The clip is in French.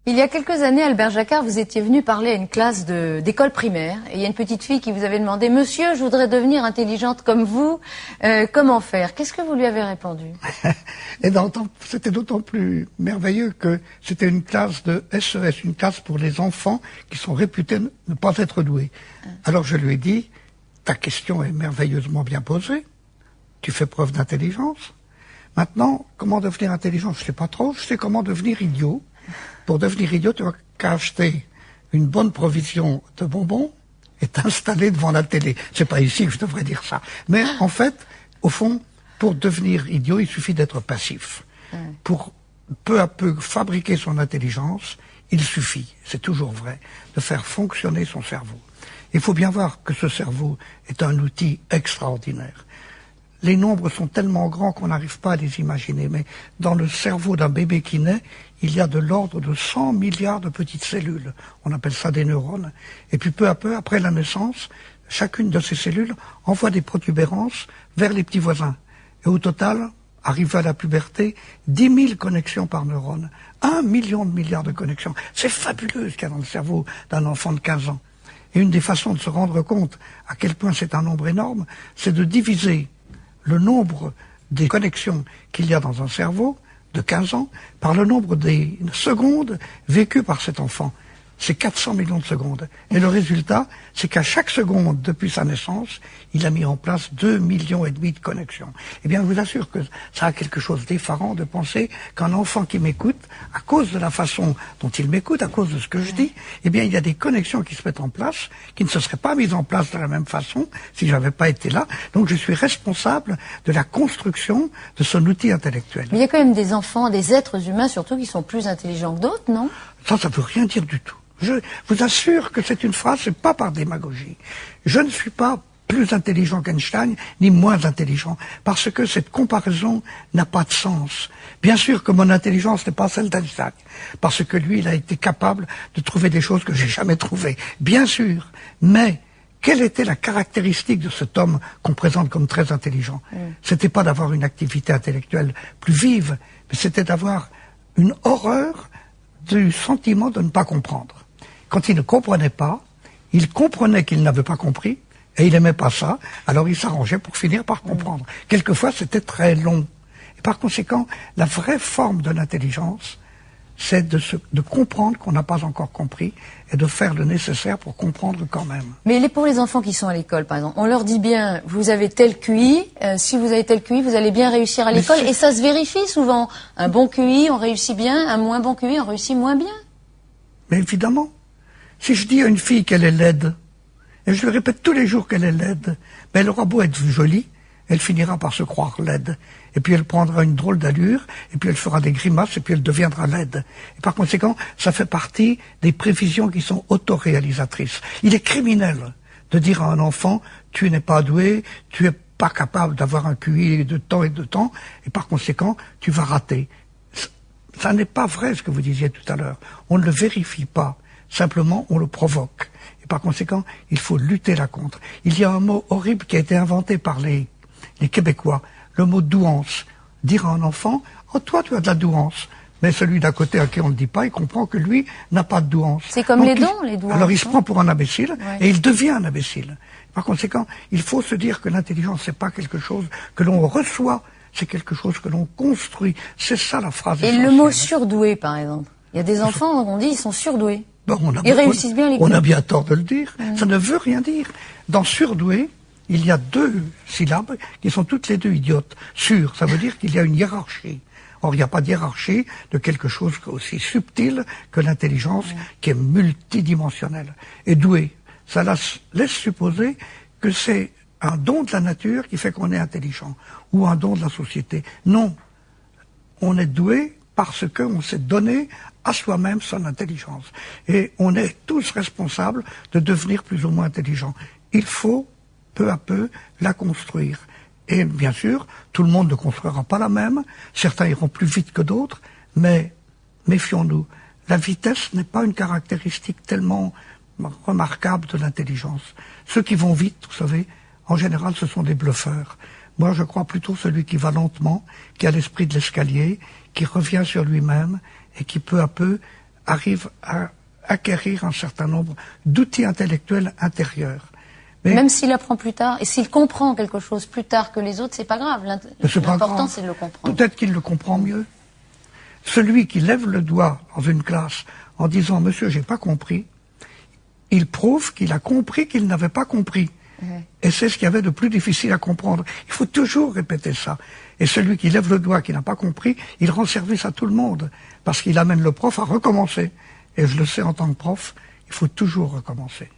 Il y a quelques années, Albert Jacquard, vous étiez venu parler à une classe d'école primaire. Et il y a une petite fille qui vous avait demandé « Monsieur, je voudrais devenir intelligente comme vous, comment faire ?» Qu'est-ce que vous lui avez répondu? C'était d'autant plus merveilleux que c'était une classe de SES, une classe pour les enfants qui sont réputés ne pas être doués. Alors je lui ai dit « Ta question est merveilleusement bien posée, tu fais preuve d'intelligence. Maintenant, comment devenir intelligent? Je ne sais pas trop, je sais comment devenir idiot. Pour devenir idiot, tu n'as qu'à acheter une bonne provision de bonbons et t'installer devant la télé. C'est pas ici que je devrais dire ça. Mais en fait, au fond, pour devenir idiot, il suffit d'être passif. Pour peu à peu fabriquer son intelligence, il suffit, c'est toujours vrai, de faire fonctionner son cerveau. Il faut bien voir que ce cerveau est un outil extraordinaire. Les nombres sont tellement grands qu'on n'arrive pas à les imaginer, mais dans le cerveau d'un bébé qui naît, il y a de l'ordre de 100 milliards de petites cellules. On appelle ça des neurones. Et puis peu à peu, après la naissance, chacune de ces cellules envoie des protubérances vers les petits voisins. Et au total, arrivé à la puberté, 10 000 connexions par neurone. 1 million de milliards de connexions. C'est fabuleux ce qu'il y a dans le cerveau d'un enfant de 15 ans. Et une des façons de se rendre compte à quel point c'est un nombre énorme, c'est de diviser le nombre des connexions qu'il y a dans un cerveau de 15 ans par le nombre des secondes vécues par cet enfant. C'est 400 millions de secondes. Et le résultat, c'est qu'à chaque seconde, depuis sa naissance, il a mis en place 2,5 millions de connexions. Eh bien, je vous assure que ça a quelque chose d'effarant de penser qu'un enfant qui m'écoute, à cause de la façon dont il m'écoute, à cause de ce que je dis, eh bien, il y a des connexions qui se mettent en place, qui ne se seraient pas mises en place de la même façon si je n'avais pas été là. Donc, je suis responsable de la construction de son outil intellectuel. Mais il y a quand même des enfants, des êtres humains surtout, qui sont plus intelligents que d'autres, non? Ça veut rien dire du tout. Je vous assure que c'est une phrase, c'est pas par démagogie. Je ne suis pas plus intelligent qu'Einstein, ni moins intelligent, parce que cette comparaison n'a pas de sens. Bien sûr que mon intelligence n'est pas celle d'Einstein, parce que lui, il a été capable de trouver des choses que j'ai jamais trouvées. Bien sûr, mais quelle était la caractéristique de cet homme qu'on présente comme très intelligent? C'était pas d'avoir une activité intellectuelle plus vive, mais c'était d'avoir une horreur du sentiment de ne pas comprendre. Quand il ne comprenait pas, il comprenait qu'il n'avait pas compris, et il n'aimait pas ça, alors il s'arrangeait pour finir par comprendre. Quelquefois, c'était très long. Et par conséquent, la vraie forme de l'intelligence, c'est de comprendre qu'on n'a pas encore compris, et de faire le nécessaire pour comprendre quand même. Mais pour les enfants qui sont à l'école, par exemple, on leur dit bien, vous avez tel QI, si vous avez tel QI, vous allez bien réussir à l'école, et ça se vérifie souvent. Un bon QI, on réussit bien, un moins bon QI, on réussit moins bien. Mais évidemment. Si je dis à une fille qu'elle est laide, et je lui répète tous les jours qu'elle est laide, mais elle aura beau être jolie, elle finira par se croire laide. Et puis elle prendra une drôle d'allure, et puis elle fera des grimaces, et puis elle deviendra laide. Et par conséquent, ça fait partie des prévisions qui sont autoréalisatrices. Il est criminel de dire à un enfant, tu n'es pas doué, tu es pas capable d'avoir un QI de temps et de temps, et par conséquent, tu vas rater. Ça n'est pas vrai ce que vous disiez tout à l'heure. On ne le vérifie pas. Simplement, on le provoque. Et par conséquent, il faut lutter là contre. Il y a un mot horrible qui a été inventé par les Québécois, le mot douance. Dire à un enfant, « Oh, toi, tu as de la douance. » Mais celui d'à côté à qui on ne le dit pas, il comprend que lui n'a pas de douance. C'est comme les dons, les douances. Alors il se prend pour un imbécile, et il devient un imbécile. Par conséquent, il faut se dire que l'intelligence, c'est pas quelque chose que l'on reçoit, c'est quelque chose que l'on construit. C'est ça la phrase essentielle. Et le mot surdoué, par exemple. Il y a des enfants, on dit, ils sont surdoués. Ils réussissent bien l'école. On a bien tort de le dire. Ça ne veut rien dire. Dans surdoué, il y a 2 syllabes qui sont toutes les 2 idiotes. Sur, ça veut dire qu'il y a une hiérarchie. Or, il n'y a pas de hiérarchie de quelque chose aussi subtil que l'intelligence, qui est multidimensionnelle. Et doué, ça laisse supposer que c'est un don de la nature qui fait qu'on est intelligent, ou un don de la société. Non. On est doué parce qu'on s'est donné à soi-même son intelligence. Et on est tous responsables de devenir plus ou moins intelligents. Il faut, peu à peu, la construire. Et bien sûr, tout le monde ne construira pas la même. Certains iront plus vite que d'autres, mais méfions-nous. La vitesse n'est pas une caractéristique tellement remarquable de l'intelligence. Ceux qui vont vite, vous savez, en général, ce sont des bluffeurs. Moi, je crois plutôt celui qui va lentement, qui a l'esprit de l'escalier, qui revient sur lui-même et qui peu à peu arrive à acquérir un certain nombre d'outils intellectuels intérieurs. Mais même s'il apprend plus tard, et s'il comprend quelque chose plus tard que les autres, c'est pas grave. L'important, c'est de le comprendre. Peut-être qu'il le comprend mieux. Celui qui lève le doigt dans une classe en disant « Monsieur, j'ai pas compris », il prouve qu'il a compris qu'il n'avait pas compris. Et c'est ce qu'il y avait de plus difficile à comprendre. Il faut toujours répéter ça. Et celui qui lève le doigt, qui n'a pas compris, il rend service à tout le monde. Parce qu'il amène le prof à recommencer. Et je le sais en tant que prof, il faut toujours recommencer.